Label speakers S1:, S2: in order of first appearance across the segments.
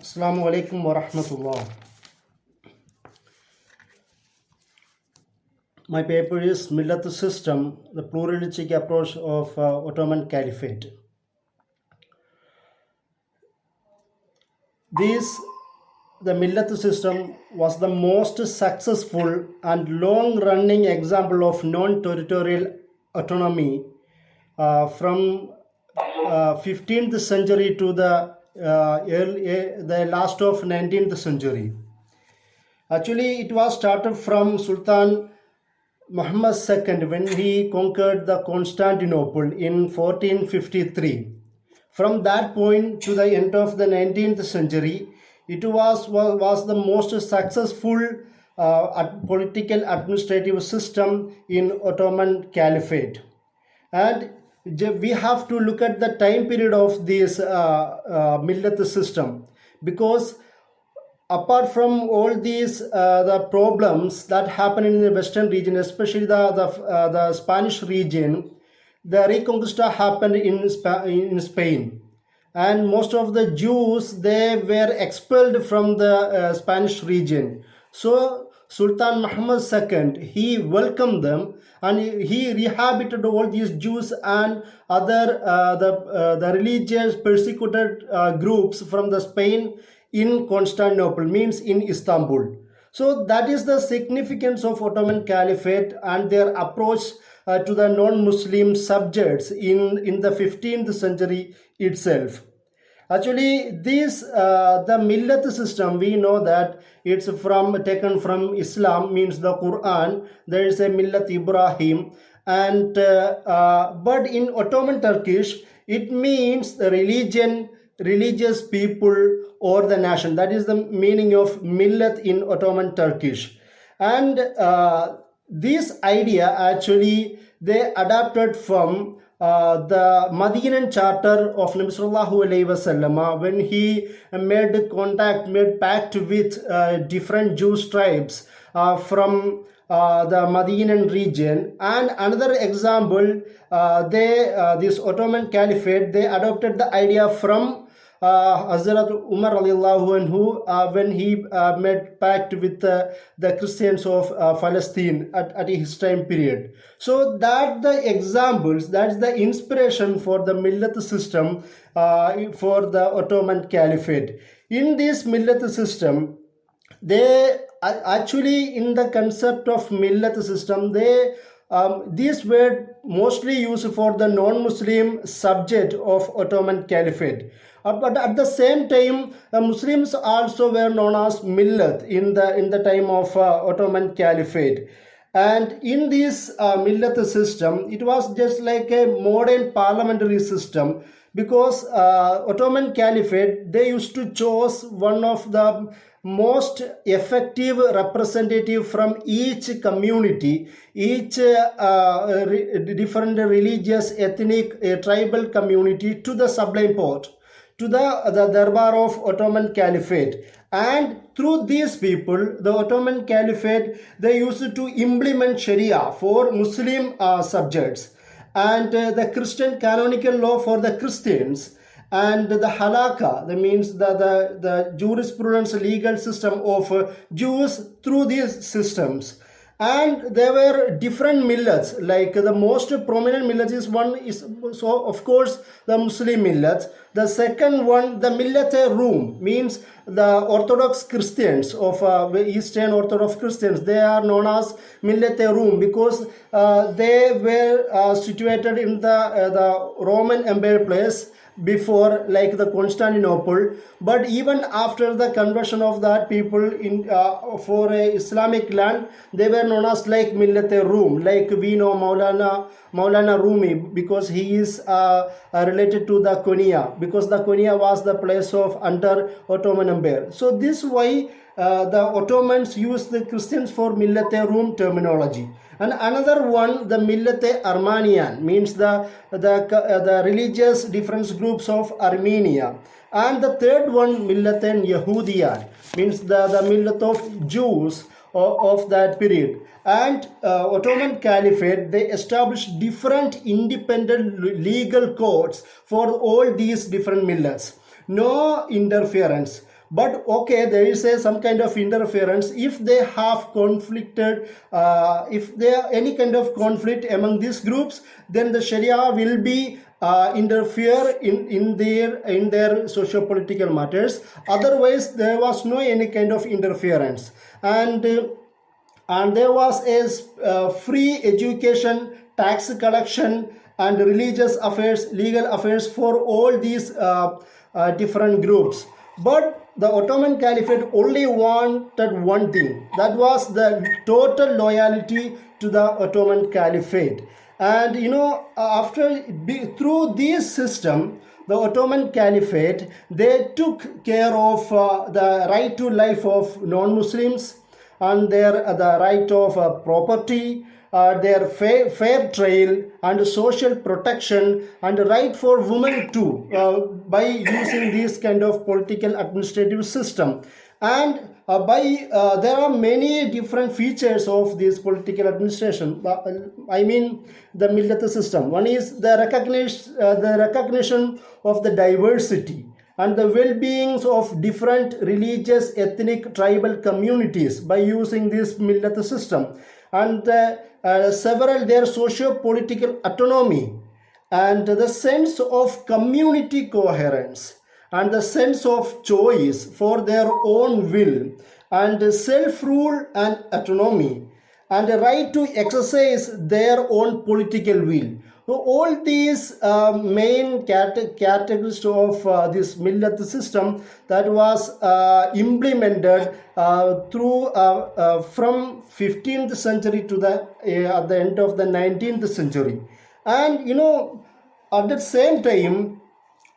S1: Assalamu alaikum wa rahmatullah. My paper is Millet System, the Pluralistic Approach of Ottoman Caliphate. The Millet system was the most successful and long-running example of non-territorial autonomy from 15th century to the last of 19th century. Actually, it was started from Sultan Muhammad II when he conquered the Constantinople in 1453. From that point to the end of the 19th century, it was the most successful political administrative system in Ottoman Caliphate. And we have to look at the time period of this Millet system, because apart from all these the problems that happen in the western region, especially the Spanish region, the Reconquista happened in Spain, and most of the Jews, they were expelled from the Spanish region. So Sultan Muhammad II, he welcomed them and he rehabilitated all these Jews and other the religious persecuted groups from the Spain in Constantinople, means in Istanbul. So that is the significance of Ottoman Caliphate and their approach to the non-Muslim subjects in the 15th century itself. Actually, the Millet system, we know that it's taken from Islam, means the Quran. There is a Millet Ibrahim, and but in Ottoman Turkish, it means the religion, religious people, or the nation. That is the meaning of millet in Ottoman Turkish. And this idea actually they adapted from the Madinan charter of Nabi Sallallahu Alaihi Wasallam when he made pact with different Jewish tribes from the Madinan region. And another example, this Ottoman Caliphate, they adopted the idea from Hazrat Umar radiallahu anhu when he made pact with the Christians of Palestine at his time period. So that the examples, that's the inspiration for the Millet system for the Ottoman Caliphate. In this Millet system, they actually, in the concept of Millet system, these were mostly used for the non-Muslim subject of Ottoman Caliphate. But at the same time, Muslims also were known as Millet in the time of Ottoman Caliphate. And in this Millet system, it was just like a modern parliamentary system, because Ottoman Caliphate, they used to choose one of the most effective representative from each community, each different religious, ethnic, tribal community to the Sublime Porte, to the Darbar of Ottoman Caliphate. And through these people, the Ottoman Caliphate, they used to implement Sharia for Muslim subjects, and the Christian canonical law for the Christians, and the halakha, that means the jurisprudence legal system of Jews through these systems. And there were different millets, like the most prominent millet is so of course the Muslim millet. The second one, the Millet Room, means the Orthodox Christians of Eastern Orthodox Christians, they are known as Millet Room, because they were situated in the Roman Empire place before, like the Constantinople. But even after the conversion of that people in for a Islamic land, they were known as like Millet Room, like we know Maulana Rumi, because he is related to the Konya, because the Konya was the place of under Ottoman Empire. So this why the Ottomans used the Christians for Millet Room terminology. And another one, the Millet Armenian, means the religious different groups of Armenia. And the third one, Millet Yahudian, means the millet of Jews of that period. And Ottoman Caliphate, they established different independent legal codes for all these different millets. No interference. But okay, there is some kind of interference if they have conflicted, if there any kind of conflict among these groups, then the Sharia will be interfere in their socio-political matters. Otherwise, there was no any kind of interference, and there was a free education, tax collection, and religious affairs, legal affairs for all these different groups. But the Ottoman Caliphate only wanted one thing, that was the total loyalty to the Ottoman Caliphate. And through this system, the Ottoman Caliphate, they took care of the right to life of non-Muslims, and the right of property, their fair trial and social protection, and right for women too, by using this kind of political administrative system. And there are many different features of this political administration. I mean the Millet system. One is the recognition of the diversity and the well-beings of different religious, ethnic, tribal communities by using this Millet system, and several their socio-political autonomy, and the sense of community coherence, and the sense of choice for their own will, and self-rule and autonomy, and the right to exercise their own political will. So all these main categories of this Millet system that was implemented from 15th century to at the end of the 19th century. And at the same time,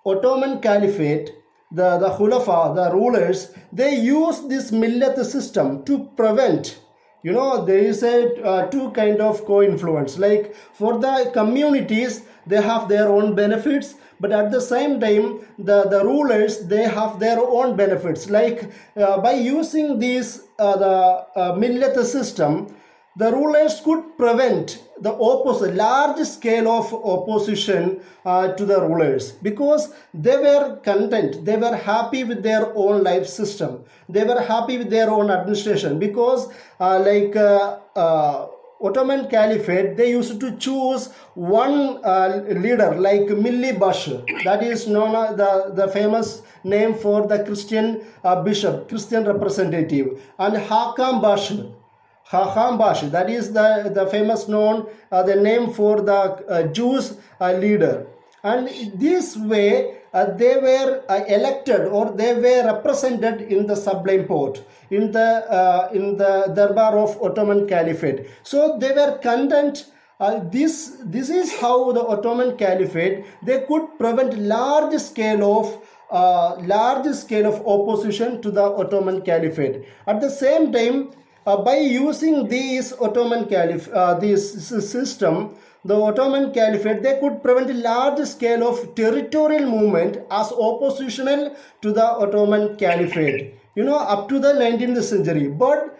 S1: Ottoman Caliphate, the Khulafa, the rulers, they used this Millet system to prevent, there is a two kind of co-influence. Like for the communities, they have their own benefits, but at the same time, the rulers, they have their own benefits. Like by using this the Millet system, the rulers could prevent the large scale of opposition to the rulers, because they were content, they were happy with their own life system, they were happy with their own administration, because Ottoman Caliphate, they used to choose one leader like Milli Bash, that is known as the famous name for the Christian bishop, Christian representative, and Hakam Bash, that is the famous known the name for the Jews leader. And this way they were elected, or they were represented in the Sublime Porte, in the Darbar of Ottoman Caliphate. So they were content. This is how the Ottoman Caliphate, they could prevent large scale of opposition to the Ottoman Caliphate. At the same time, by using this this system, the Ottoman Caliphate, they could prevent a large scale of territorial movement as oppositional to the Ottoman Caliphate, up to the 19th century. But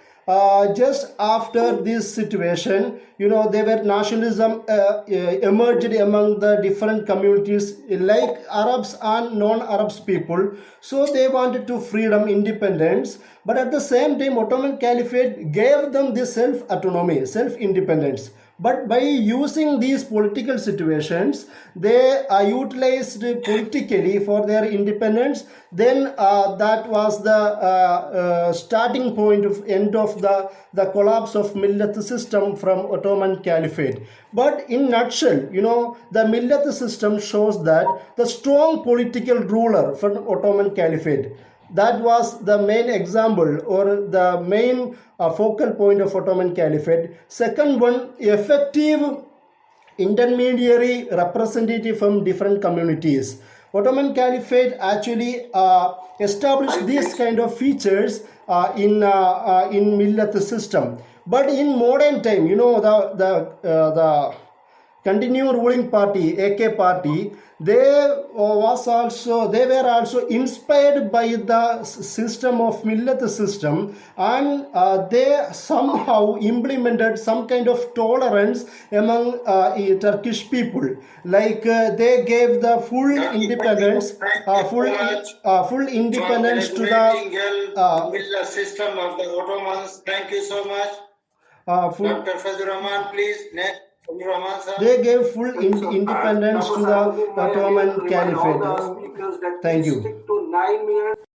S1: just after this situation, there were nationalism emerged among the different communities like Arabs and non-Arabs people. So they wanted to freedom, independence. But at the same time, Ottoman Caliphate gave them this self-autonomy, self-independence. But by using these political situations, they are utilized politically for their independence. Then that was the starting point of end of the collapse of Millet system from Ottoman Caliphate. But in nutshell, the Millet system shows that the strong political ruler from Ottoman Caliphate, that was the main example, or the main focal point of Ottoman Caliphate. Second one, effective intermediary representative from different communities. Ottoman Caliphate actually established these kind of features in Millet system. But in modern time, the continued ruling party, AK party, they they were also inspired by the system of Millet system, and they somehow implemented some kind of tolerance among Turkish people. Like they gave the full independence, full independence to the
S2: Millet system of the Ottomans. Thank you so much. Dr. Fazlur Rahman, please. Next.
S1: They gave full independence to the Ottoman Caliphate. Thank you.